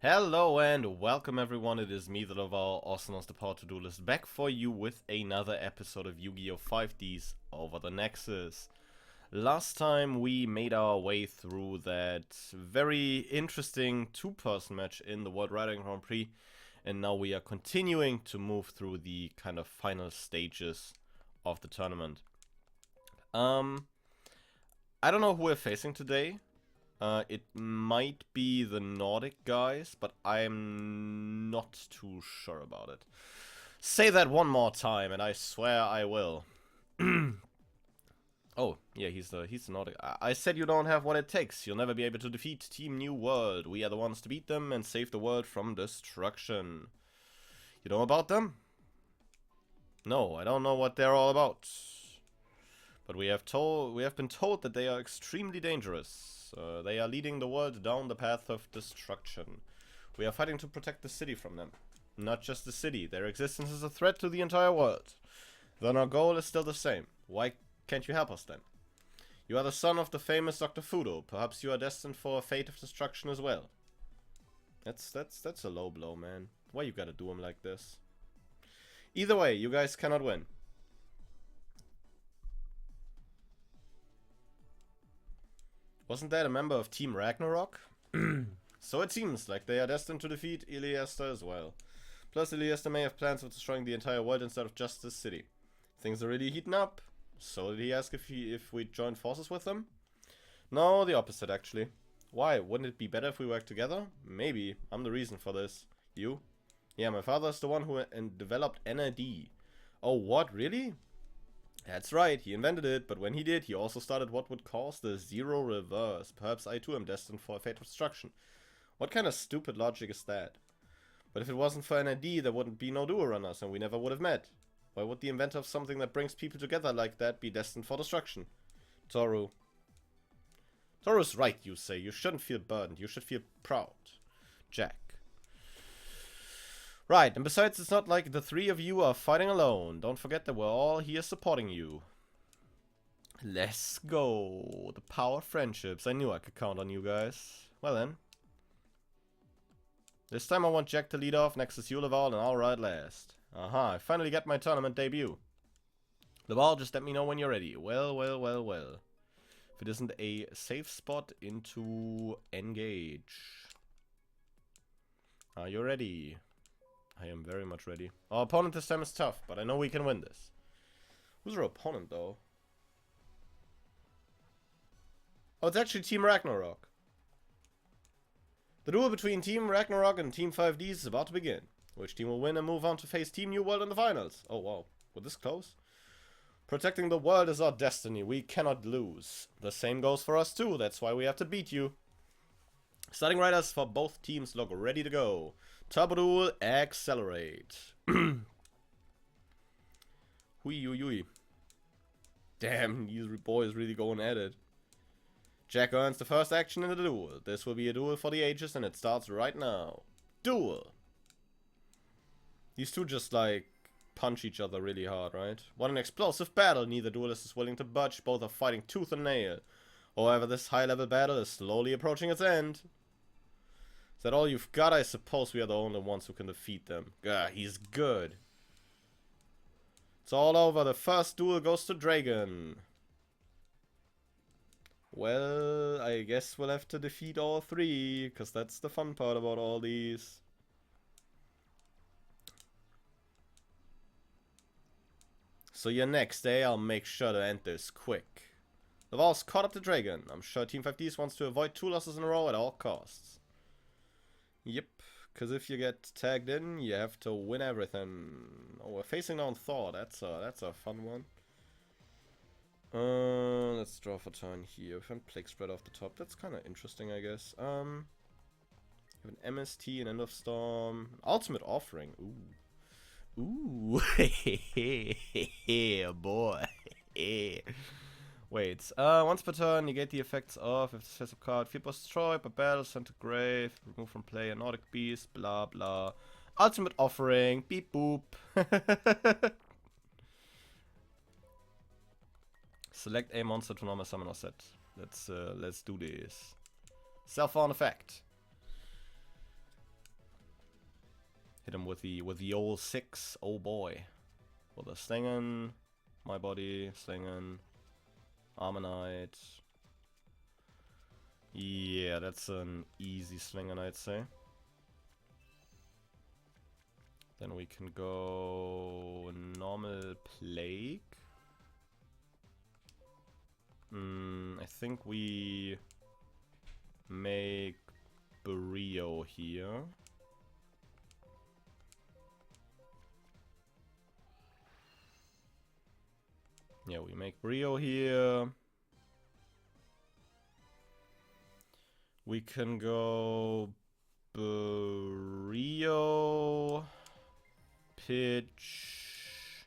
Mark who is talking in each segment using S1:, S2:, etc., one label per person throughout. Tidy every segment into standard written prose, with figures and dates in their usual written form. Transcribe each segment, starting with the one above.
S1: Hello and welcome everyone, it is me, the Loval, also known as the Power To Do List, back for you with another episode of Yu-Gi-Oh! 5D's Over the Nexus. Last time we made our way through that very interesting two-person match in the World Riding Grand Prix, and now we are continuing to move through the kind of final stages of the tournament. I don't know who we're facing today. It might be the Nordic guys, but I'm not too sure about it. Say that one more time, and I swear I will. Oh, yeah, he's the Nordic. I said you don't have what it takes. You'll never be able to defeat Team New World. We are the ones to beat them and save the world from destruction. You know about them? No, I don't know what they're all about. But we have been told that they are extremely dangerous. They are leading the world down the path of destruction. We are fighting to protect the city from them. Not just the city, their existence is a threat to the entire world. Then our goal is still the same. Why can't you help us then? You are the son of the famous Dr. Fudo. Perhaps you are destined for a fate of destruction as well. That's a low blow, man. Why you gotta do him like this? Either way, you guys cannot win. Wasn't that a member of Team Ragnarok? So it seems like they are destined to defeat Iliester as well. Plus, Iliester may have plans of destroying the entire world instead of just this city. Things are really heating up. So did he ask if we'd join forces with them? No, the opposite actually. Why? Wouldn't it be better if we worked together? Maybe. I'm the reason for this. You? Yeah, my father's the one who developed NAD. Oh, what? Really? That's right, he invented it, but when he did, he also started what would cause the Zero Reverse. Perhaps I too am destined for a fate of destruction. What kind of stupid logic is that? But if it wasn't for NID, there wouldn't be no Duo Runners, and we never would have met. Why would the inventor of something that brings people together like that be destined for destruction? Toru. Toru's right, you say. You shouldn't feel burdened. You should feel proud. Jack. Right, and besides, it's not like the three of you are fighting alone. Don't forget that we're all here supporting you. Let's go. The power of friendships. I knew I could count on you guys. Well then. This time I want Jack to lead off, next is you, Laval, and I'll ride last. Aha, I finally get my tournament debut. Laval, just let me know when you're ready. Well. If it isn't a safe spot into engage. Are you ready? I am very much ready. Our opponent this time is tough, but I know we can win this. Who's our opponent, though? Oh, it's actually Team Ragnarok. The duel between Team Ragnarok and Team 5D's is about to begin. Which team will win and move on to face Team New World in the finals? Oh, wow. We're this close? Protecting the world is our destiny. We cannot lose. The same goes for us, too. That's why we have to beat you. Starting riders for both teams look ready to go. Turbo Duel, accelerate. Hui. Damn, these boys really going at it. Jack earns the first action in the duel. This will be a duel for the ages and it starts right now. Duel. These two just like punch each other really hard, right? What an explosive battle. Neither duelist is willing to budge. Both are fighting tooth and nail. However, this high-level battle is slowly approaching its end. Is that all you've got? I suppose we are the only ones who can defeat them. Gah, he's good. It's all over. The first duel goes to Dragon. Well, I guess we'll have to defeat all three, because that's the fun part about all these. So you're next, eh? I'll make sure to end this quick. Laval's caught up to Dragon. I'm sure Team 5D's wants to avoid 2 losses in a row at all costs. Yep, because if you get tagged in, you have to win everything. Oh, we're facing down Thor. That's a fun one. Let's draw for turn here. We have Plague Spread off the top. That's kind of interesting, I guess. We have an MST, an End of Storm, Ultimate Offering. Ooh, yeah, boy. Wait, once per turn, negate the effects of if the face of card, field was destroyed by battle, sent to grave, remove from play a Nordic beast, blah blah. Ultimate Offering, beep boop. Select a monster to normal summon or set. Let's do this. Self-on effect. Hit him with the old 6. Oh boy. With a Slingen. My body. Slingen. Ammonite. Yeah, that's an easy Slingen, I'd say. Then we can go normal Plague. I think we make Brio here. Yeah, we make Brio here. We can go Brio, Pitch,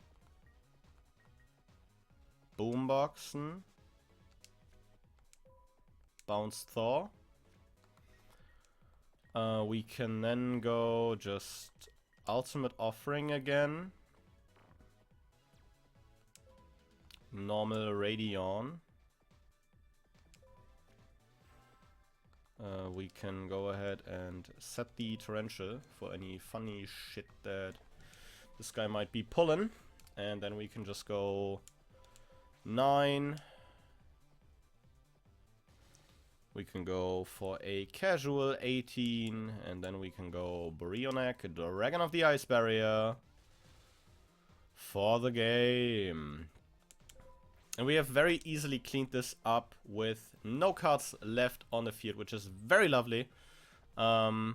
S1: Boomboxen, Bounce Thor. We can then go just Ultimate Offering again. Normal Radion. We can go ahead and set the Torrential for any funny shit that this guy might be pulling. And then we can just go 9. We can go for a casual 18. And then we can go Brionek, Dragon of the Ice Barrier, for the game. And we have very easily cleaned this up with no cards left on the field, which is very lovely. So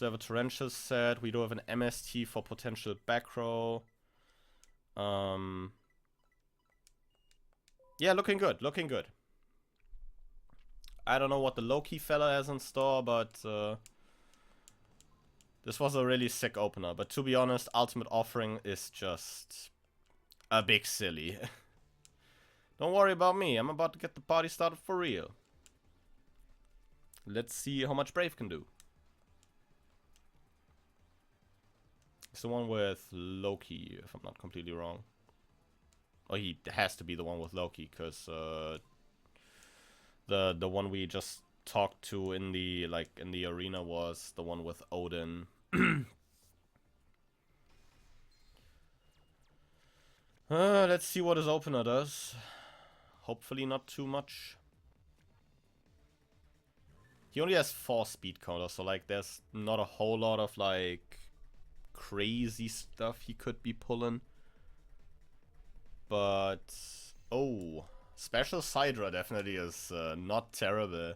S1: we have a Torrential set. We do have an MST for potential back row. Yeah, looking good, looking good. I don't know what the Loki fella has in store, but this was a really sick opener. But to be honest, Ultimate Offering is just a big silly. Don't worry about me, I'm about to get the party started for real. Let's see how much Brave can do. It's the one with Loki, if I'm not completely wrong. Oh, he has to be the one with Loki, because the one we just talked to in the arena was the one with Odin. Let's see what his opener does. Hopefully not too much. He only has 4 speed counters, so like there's not a whole lot of like crazy stuff he could be pulling. But oh, Special Sidra definitely is not terrible.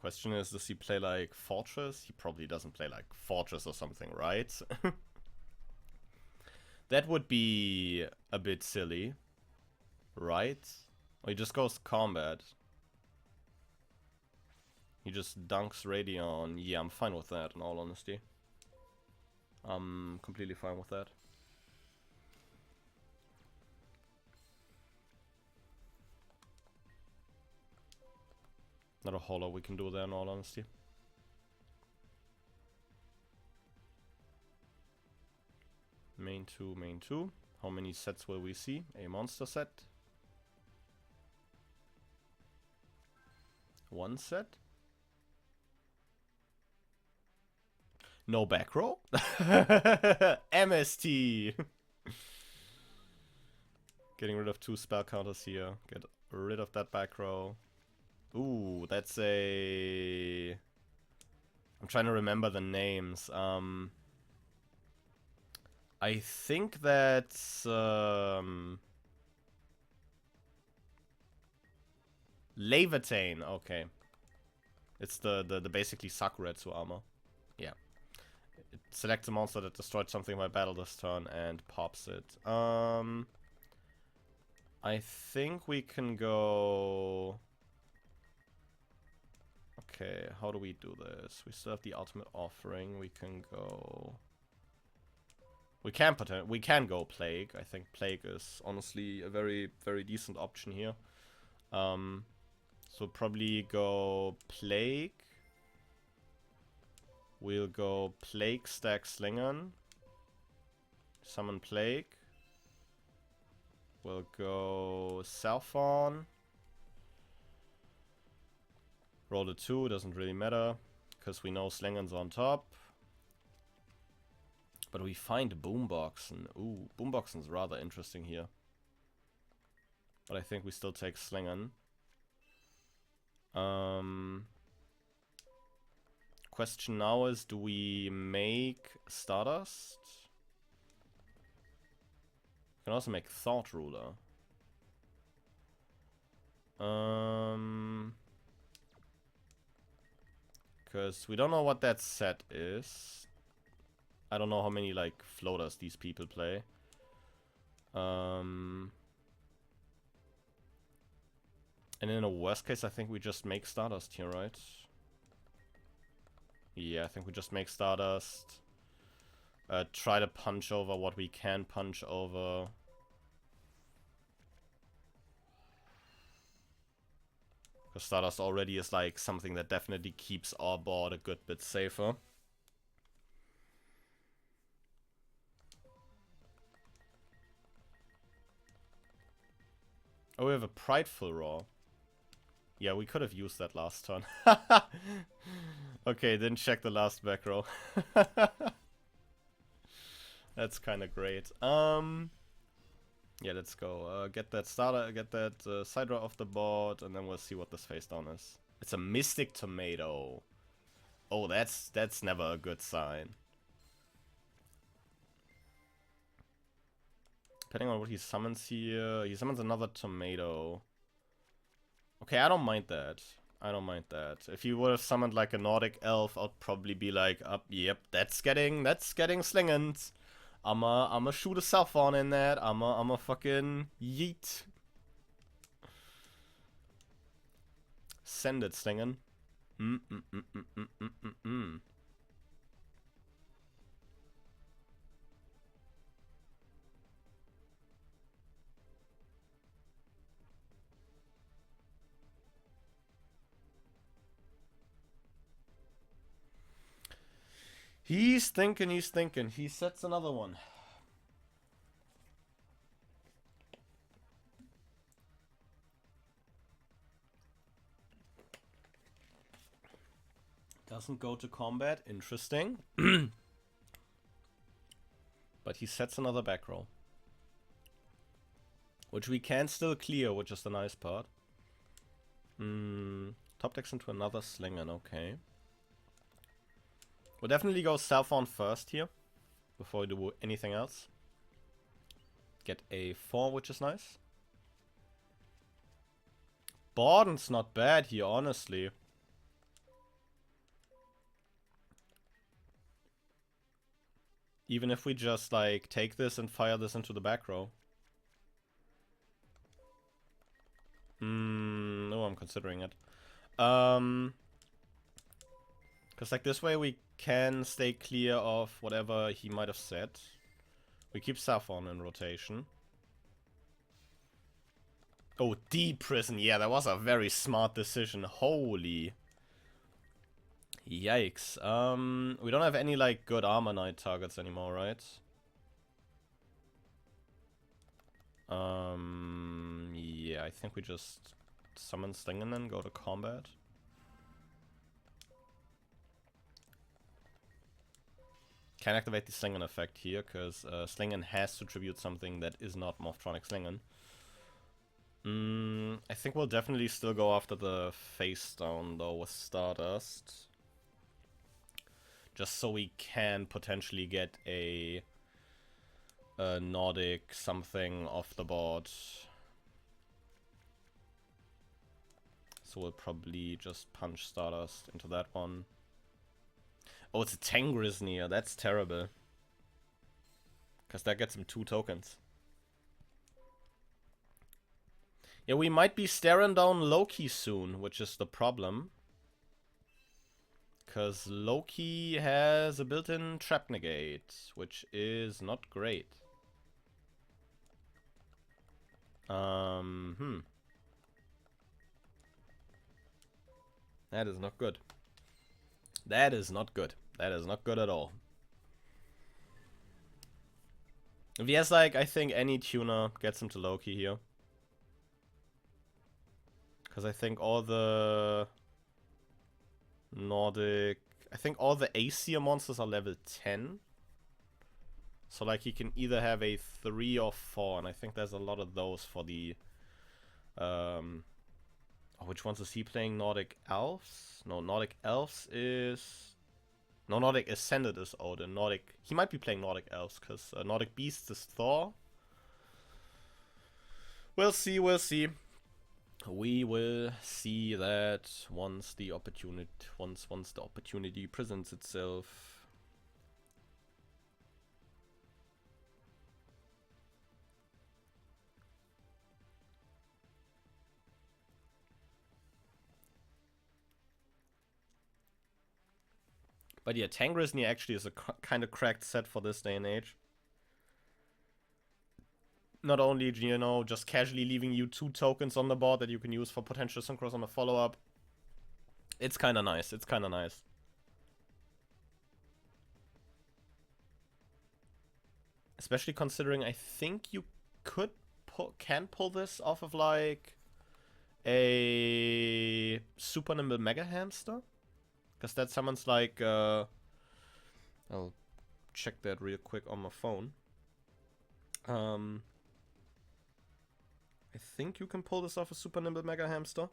S1: Question is, does he play like Fortress? He probably doesn't play like Fortress or something, right? That would be a bit silly, right? Or he just goes combat. He just dunks Radion. Yeah, I'm fine with that, in all honesty. I'm completely fine with that. Not a whole lot we can do there, in all honesty. Main 2, main 2. How many sets will we see? A monster set. 1 set. No back row? MST! Getting rid of 2 spell counters here. Get rid of that back row. Ooh, that's a... I'm trying to remember the names. I think that's... Levitain, okay. It's the basically Sakuretsu armor. Yeah. It selects a monster that destroyed something by battle this turn and pops it. I think we can go... Okay, how do we do this? We still have the Ultimate Offering. We can go... We can go Plague. I think Plague is honestly a very, very decent option here. So probably go Plague. We'll go Plague stack Slingern. Summon Plague. We'll go Salphon. Roll a 2, doesn't really matter, because we know Slingon's on top. But we find Boomboxen. Ooh, Boomboxen's rather interesting here. But I think we still take Slingon. Question now is, do we make Stardust? We can also make Thought Ruler. Because we don't know what that set is. I don't know how many, like, floaters these people play. And in a worst case, I think we just make Stardust here, right? Yeah, I think we just make Stardust. Try to punch over what we can punch over. Because Stardust already is like something that definitely keeps our board a good bit safer. Oh, we have a Prideful Roar. Yeah, we could have used that last turn. Okay, didn't check the last back row. That's kind of great. Yeah, let's go. Get that starter, get that side row off the board, and then we'll see what this face down is. It's a Mystic Tomato. Oh, that's never a good sign. Depending on what he summons here, he summons another tomato. Okay, I don't mind that. I don't mind that. If he would have summoned like a Nordic elf, I'd probably be like, yep, that's getting Slingons. I'ma shoot a Salphon in that. I'ma fucking yeet. Send it, Slingon. He's thinking. He sets another one. Doesn't go to combat. Interesting. But he sets another back row. Which we can still clear, which is the nice part. Top decks into another Slingon, okay. We'll definitely go Salphon first here, before we do anything else. Get a 4, which is nice. Borden's not bad here, honestly. Even if we just, like, take this and fire this into the back row. No, I'm considering it. Because, like, this way we can stay clear of whatever he might have said. We keep Saffron in rotation. Oh, Deep Prison. Yeah, that was a very smart decision. Holy. Yikes. We don't have any, like, good Armor Knight targets anymore, right? Yeah, I think we just summon Slingon and then go to combat. Can activate the Slingon effect here, because Slingon has to tribute something that is not Morphtronic Slingon. I think we'll definitely still go after the face down, though, with Stardust. Just so we can potentially get a Nordic something off the board. So we'll probably just punch Stardust into that one. Oh, it's a Tangrisnir. That's terrible. Because that gets him 2 tokens. Yeah, we might be staring down Loki soon, which is the problem. Because Loki has a built-in trap negate, which is not great. That is not good. That is not good. That is not good at all. If he has, like, I think any tuner gets him to Loki here. Because I think all the Nordic... I think all the Aesir monsters are level 10. So, like, he can either have a 3 or 4. And I think there's a lot of those for the... Oh, which ones is he playing? Nordic Elves? No, Nordic Elves is... No, Nordic Ascended is Odin. Nordic... He might be playing Nordic Elves, because Nordic Beasts is Thor. We'll see, we'll see. We will see that once the opportunity presents itself. But yeah, Tangrisney actually is a kind of cracked set for this day and age. Not only, you know, just casually leaving you 2 tokens on the board that you can use for potential synchros on a follow-up. It's kind of nice. It's kind of nice. Especially considering I think you can pull this off of, like, a super nimble mega hamster. Because that summons, like, I'll check that real quick on my phone. I think you can pull this off a super nimble mega hamster.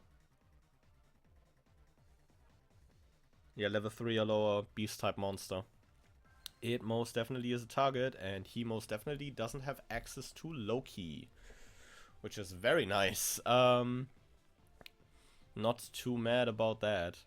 S1: Yeah, level 3 or lower beast type monster. It most definitely is a target, and he most definitely doesn't have access to Loki, which is very nice. Not too mad about that.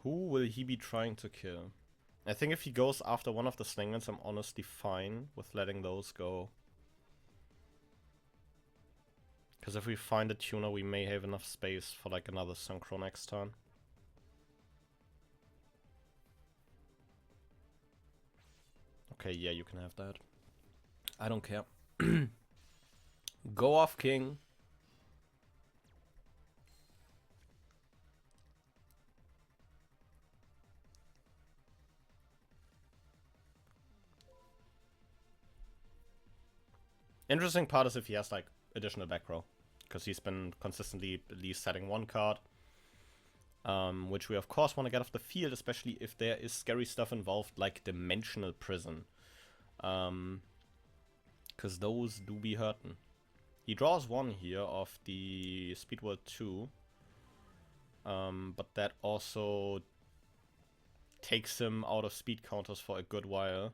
S1: Who will he be trying to kill? I think if he goes after one of the Slingans, I'm honestly fine with letting those go. Because if we find a tuner, we may have enough space for like another synchro next turn. Okay, yeah, you can have that. I don't care. Go off, King. Interesting part is if he has like additional back row, because he's been consistently at least setting 1 card, which we of course want to get off the field, especially if there is scary stuff involved like Dimensional Prison, because those do be hurting. He draws 1 here of the Speed World 2, but that also takes him out of speed counters for a good while.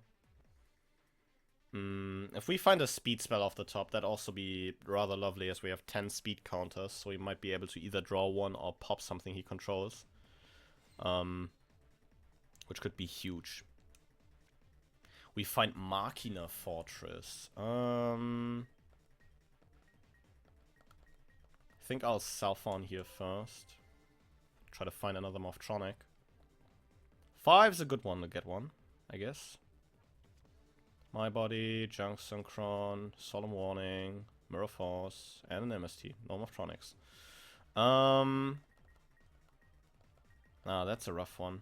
S1: If we find a speed spell off the top, that'd also be rather lovely, as we have 10 speed counters, so we might be able to either draw 1 or pop something he controls. Which could be huge. We find Machina Fortress. I think I'll Southbound here first. Try to find another Morphtronic. 5's a good one to get one, I guess. My Body, Junk Synchron, Solemn Warning, Mirror Force, and an MST. No Morphtronics. That's a rough one.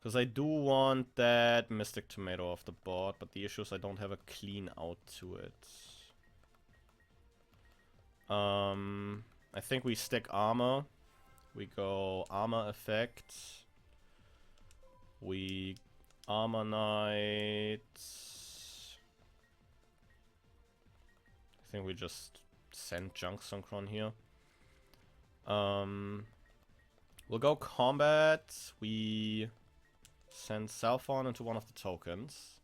S1: Because I do want that Mystic Tomato off the board, but the issue is I don't have a clean out to it. I think we stick Armor. We go Armor Effect. We Armor Knight. I think we just send Junk Synchron here. We'll go Combat. We send Salphon into one of the tokens.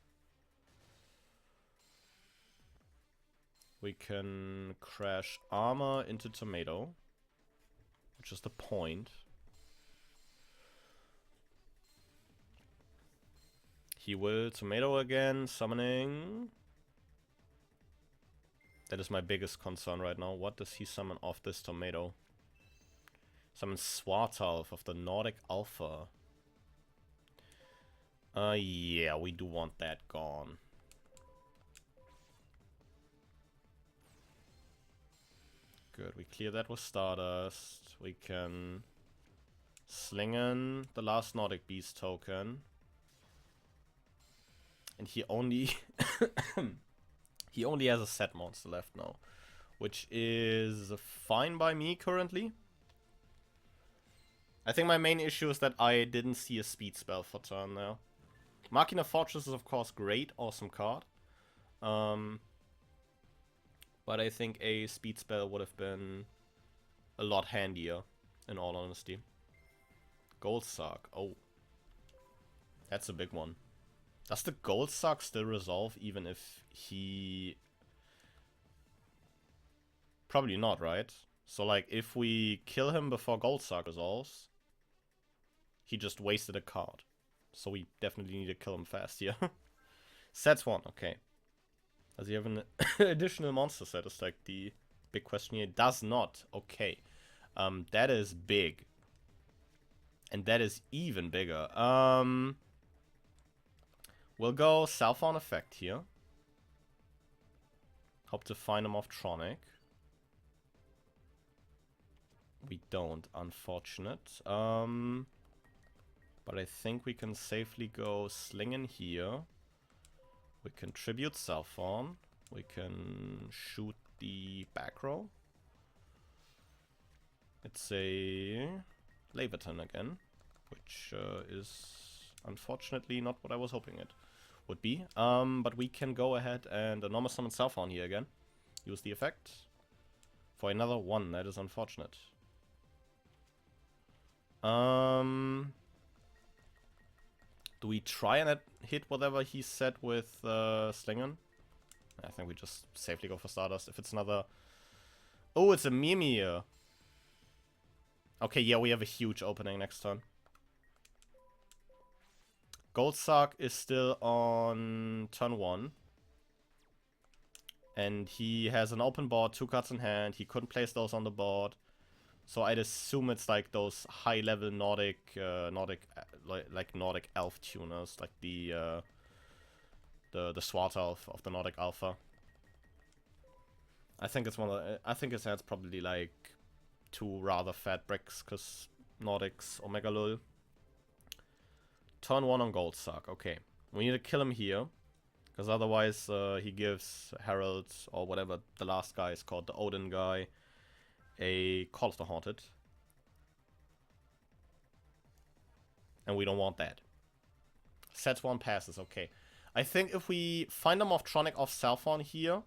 S1: We can crash Armor into Tomato. just a point. He will tomato again, summoning. That is my biggest concern right now. What does he summon off this tomato? Summon Swartalf of the Nordic Alpha. Yeah, we do want that gone. Good, we clear that with Stardust. We can sling in the last Nordic Beast token. And he only he only has a set monster left now, which is fine by me currently. I think my main issue is that I didn't see a speed spell for turn now. Machina Fortress is of course great, awesome card. But I think a speed spell would have been a lot handier, in all honesty. Gold Sark, oh. That's a big one. Does the Gold Sark still resolve even if he... Probably not, right? So like, if we kill him before Gold Sark resolves, he just wasted a card. So we definitely need to kill him fast here. Sets 1, okay. Does he have an additional monster set? Is like the big question here. Does not, okay. That is big. And that is even bigger. We'll go Self-on Effect here. Hope to find him off Tronic. We don't, unfortunate. But I think we can safely go Sling in here. We can Tribute Self-on. We can shoot the back row. It's a Leviathan again, which is unfortunately not what I was hoping it would be. But we can go ahead and Enormous Summon Self-on here again. Use the effect for another 1. That is unfortunate. Do we try and hit whatever he said with Slingon? I think we just safely go for Stardust. If it's another... Oh, it's a Mimir. Okay, yeah, we have a huge opening next turn. Goldsark is still on turn 1. And he has an open board, 2 cards in hand. He couldn't place those on the board. So I'd assume it's like those high-level Nordic Nordic elf tuners, like the Swartalf of the Nordic Alpha. I think it's I think it has probably like 2 rather fat bricks, cause Nordics Omega Lul. Turn 1 on Goldsark. Okay, we need to kill him here, because otherwise he gives Herald or whatever the last guy is called, the Odin guy, a Call of the Haunted. And we don't want that. Sets 1 passes, okay. I think if we find them off Tronic off Self-on here...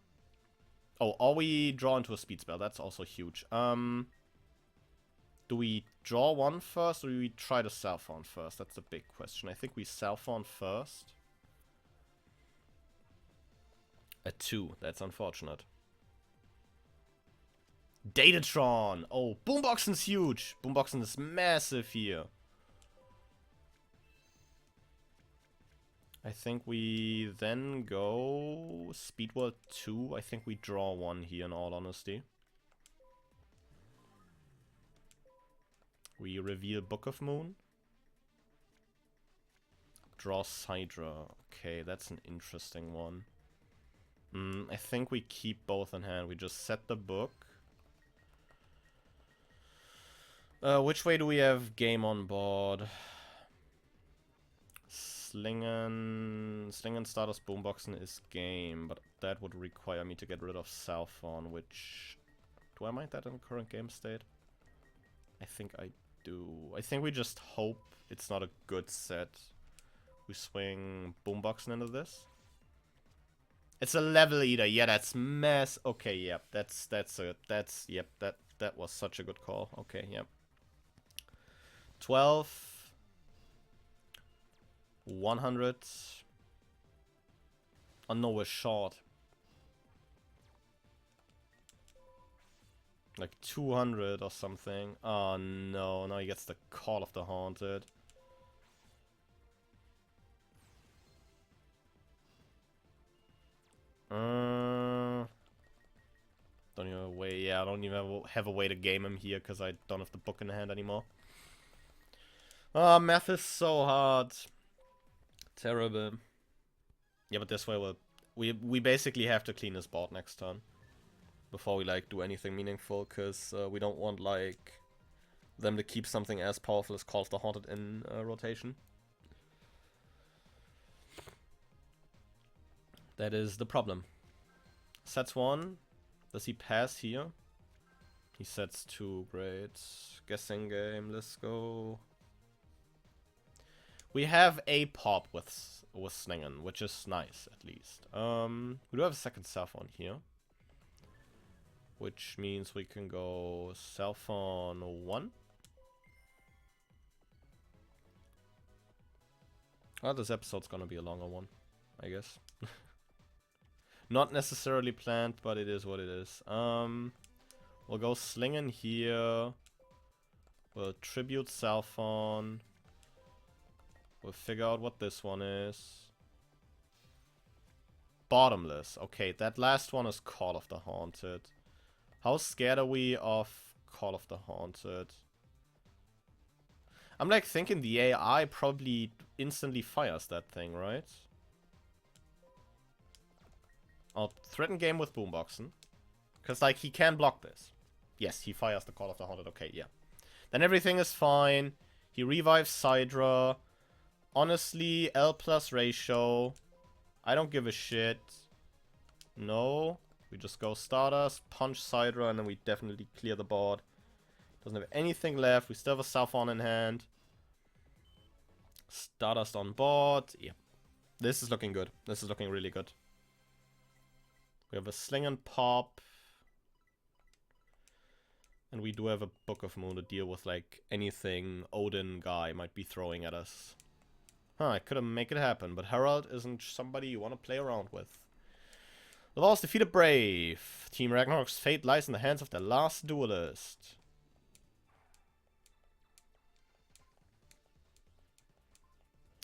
S1: Oh, or we draw into a speed spell, that's also huge. Do we draw 1 first, or do we try to Self-on first? That's a big question. I think we Self-on first. A 2, that's unfortunate. Datatron! Oh, Boomboxen's huge! Boomboxen is massive here. I think we then go Speed World 2. I think we draw 1 here in all honesty. We reveal Book of Moon. Draw Sidra. Okay, that's an interesting one. I think we keep both in hand. We just set the book. Which way do we have game on board? Slingen Stardust Boomboxen is game, but that would require me to get rid of Self-on, which... Do I mind that in the current game state? I think I do. I think we just hope it's not a good set. We swing Boomboxen into this. It's a level eater. Yeah, that's mess. Okay, yep. That was such a good call. Okay, yep. 12. 100. Oh no, we're short. Like 200 or something. Oh no, now he gets the Call of the Haunted. Don't even have a way. Yeah, I don't even have a way to game him here because I don't have the book in hand anymore. Oh, math is so hard. Terrible. Yeah, but this way we basically have to clean his board next turn before we like do anything meaningful, because we don't want like them to keep something as powerful as Call of the Haunted in rotation. That is the problem. Sets 1. Does he pass here? He sets 2. Great. Guessing game. Let's go. We have a pop with Sningen, which is nice at least. We do have a second cell phone here, which means we can go cell phone 1. Oh, this episode's gonna be a longer one, I guess. Not necessarily planned, but it is what it is. We'll go Slingen here. We'll tribute cell phone. We'll figure out what this one is. Bottomless. Okay, that last one is Call of the Haunted. How scared are we of Call of the Haunted? I'm like thinking the AI probably instantly fires that thing, right? I'll threaten game with Boomboxen. Because, like, he can block this. Yes, he fires the Call of the Haunted. Okay, yeah. Then everything is fine. He revives Sidra. Honestly, L plus ratio. I don't give a shit. No. We just go Stardust, punch Sidra, and then we definitely clear the board. Doesn't have anything left. We still have a Southon in hand. Stardust on board. Yeah. This is looking good. This is looking really good. We have a Sling and Pop. And we do have a Book of Moon to deal with, like, anything Odin guy might be throwing at us. Huh, I couldn't make it happen, but Herald isn't somebody you want to play around with. Laval's defeated Brave. Team Ragnarok's fate lies in the hands of their last duelist.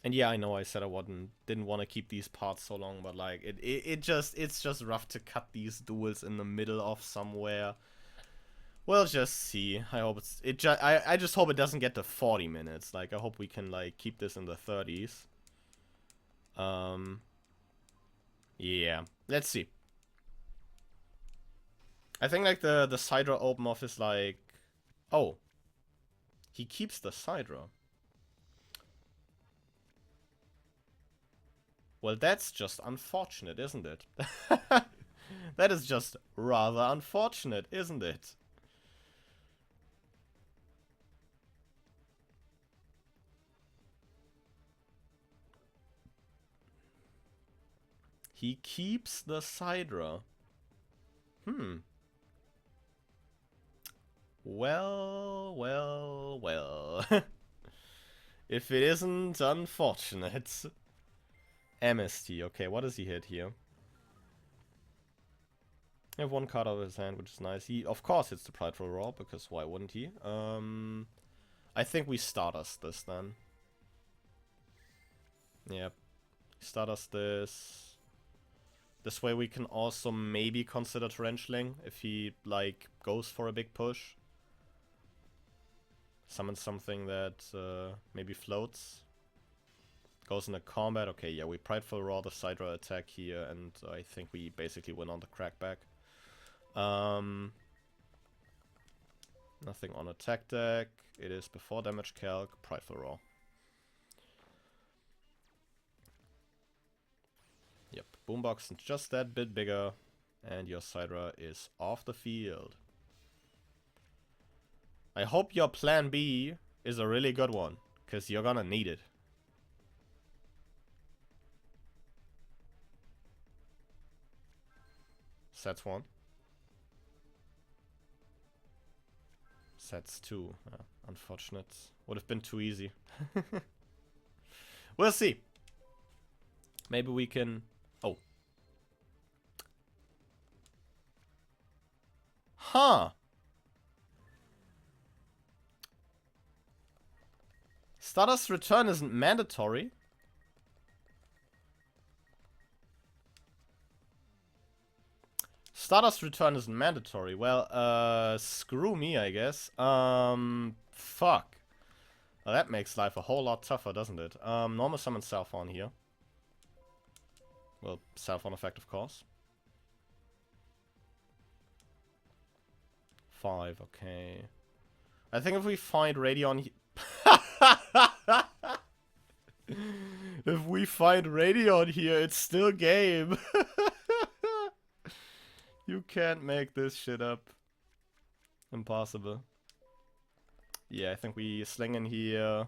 S1: And yeah, I know I said I didn't want to keep these parts so long, but like it's just rough to cut these duels in the middle of somewhere. We'll just see. I hope I just hope it doesn't get to 40 minutes. Like, I hope we can like keep this in the 30s. Yeah. Let's see. I think like the Sidra open off is like, oh, he keeps the Sidra. Well, that's just unfortunate, isn't it? That is just rather unfortunate, isn't it? He keeps the Sidra. Well, well, well. If it isn't unfortunate. MST. Okay, what does he hit here? I have one card out of his hand, which is nice. He, of course, hits the Prideful Roar, because why wouldn't he? I think we Stardust this then. Yep. Stardust this. This way we can also maybe consider Torrentialing if he, like, goes for a big push. Summon something that maybe floats. Goes into combat. Okay, yeah, we Prideful Roar the Sidra attack here, and I think we basically win on the crackback. Nothing on attack deck. It is before damage calc, Prideful Roar. Yep, Boombox is just that bit bigger, and your Sidra is off the field. I hope your plan B is a really good one, because you're gonna need it. Sets 1. Sets 2. Unfortunate. Would have been too easy. We'll see. Maybe we can... Oh. Huh. Stardust return isn't mandatory. Stardust return isn't mandatory. Well, screw me, I guess. Fuck. Well, that makes life a whole lot tougher, doesn't it? Normal summon Self-on here. Well, Self-on effect, of course. 5, okay. I think if we find Radion... If we find Radion here, it's still game. You can't make this shit up. Impossible. Yeah, I think we sling in here.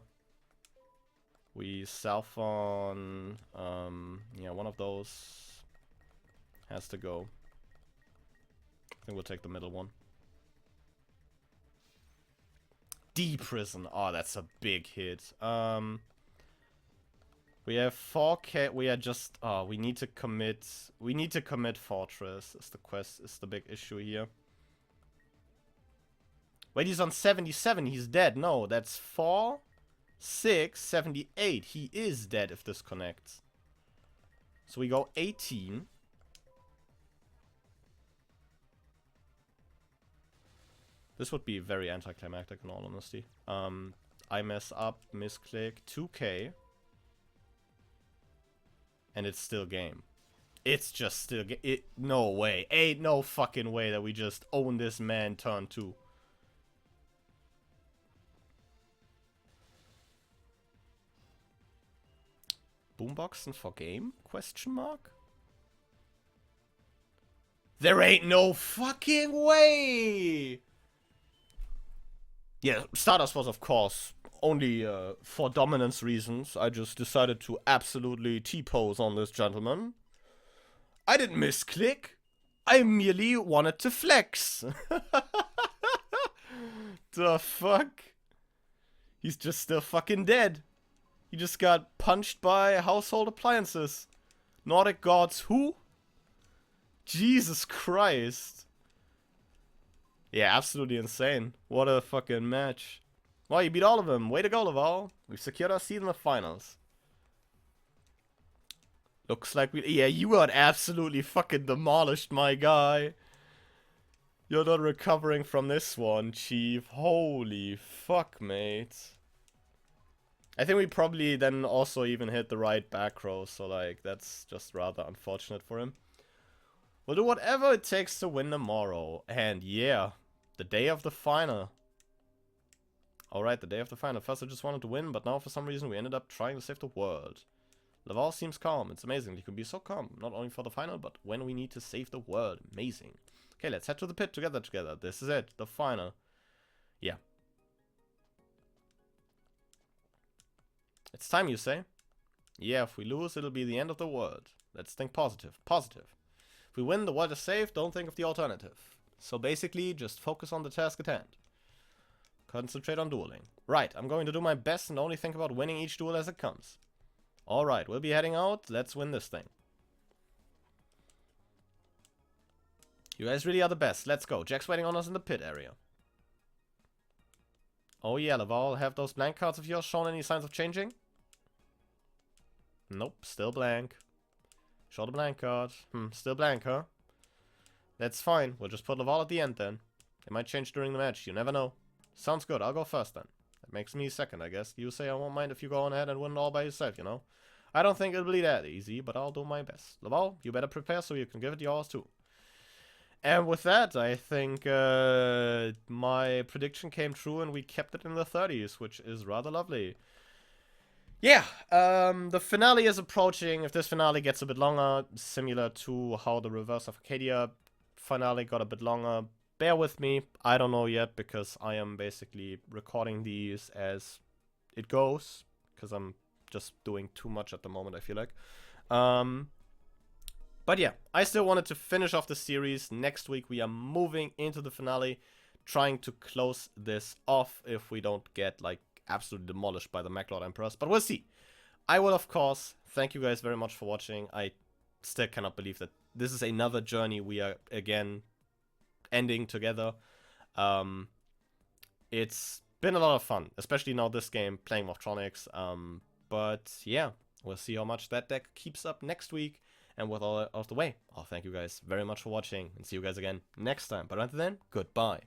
S1: We Self-on. Yeah, one of those has to go. I think we'll take the middle one. D-Prison. Oh, that's a big hit. We have 4K. We are just. Oh, we need to commit. We need to commit Fortress. Is the quest? Is the big issue here? Wait, he's on 77. He's dead. No, that's 4, 6, 78. He is dead if this connects. So we go 18. This would be very anticlimactic in all honesty. I mess up, misclick, 2K. And it's still game. It's just still game. No way. Ain't no fucking way that we just own this man turn 2. Boomboxing for game? Question mark? There ain't no fucking way! Yeah, Stardust was of course only for dominance reasons. I just decided to absolutely T-pose on this gentleman. I didn't misclick. I merely wanted to flex. The fuck? He's just still fucking dead. He just got punched by household appliances. Nordic gods who? Jesus Christ. Yeah, absolutely insane. What a fucking match. Well, you beat all of them. Way to go, Laval. We've secured our seat in the finals. Looks like we... Yeah, you got absolutely fucking demolished, my guy. You're not recovering from this one, Chief. Holy fuck, mate. I think we probably then also even hit the right back row, so like, that's just rather unfortunate for him. We'll do whatever it takes to win tomorrow. And yeah, the day of the final. Alright, the day of the final. First I just wanted to win, but now for some reason we ended up trying to save the world. Laval seems calm. It's amazing. He can be so calm. Not only for the final, but when we need to save the world. Amazing. Okay, let's head to the pit together. This is it. The final. Yeah. It's time, you say? Yeah, if we lose, it'll be the end of the world. Let's think positive. Positive. If we win, the world is safe. Don't think of the alternative. So basically, just focus on the task at hand. Concentrate on dueling. Right, I'm going to do my best and only think about winning each duel as it comes. Alright, we'll be heading out. Let's win this thing. You guys really are the best. Let's go. Jack's waiting on us in the pit area. Oh yeah, Laval, have those blank cards of yours shown any signs of changing? Nope, still blank. Show the blank card. Still blank, huh? That's fine. We'll just put Laval at the end then. It might change during the match. You never know. Sounds good. I'll go first then. That makes me second, I guess. You say I won't mind if you go on ahead and win it all by yourself, you know? I don't think it'll be that easy, but I'll do my best. Laval, you better prepare so you can give it yours too. And with that, I think my prediction came true and we kept it in the 30s, which is rather lovely. Yeah, the finale is approaching. If this finale gets a bit longer, similar to how the Reverse of Arcadia finale got a bit longer, bear with me. I don't know yet because I am basically recording these as it goes, because I'm just doing too much at the moment, I feel like. But yeah, I still wanted to finish off the series. Next week we are moving into the finale, trying to close this off if we don't get like absolutely demolished by the MacLord Emperors, but we'll see. I will, of course, thank you guys very much for watching. I still cannot believe that this is another journey we are again ending together. It's been a lot of fun, especially now this game, playing Mothtronics. But yeah, we'll see how much that deck keeps up next week. And with all out of the way, I'll thank you guys very much for watching and see you guys again next time. But until then, goodbye.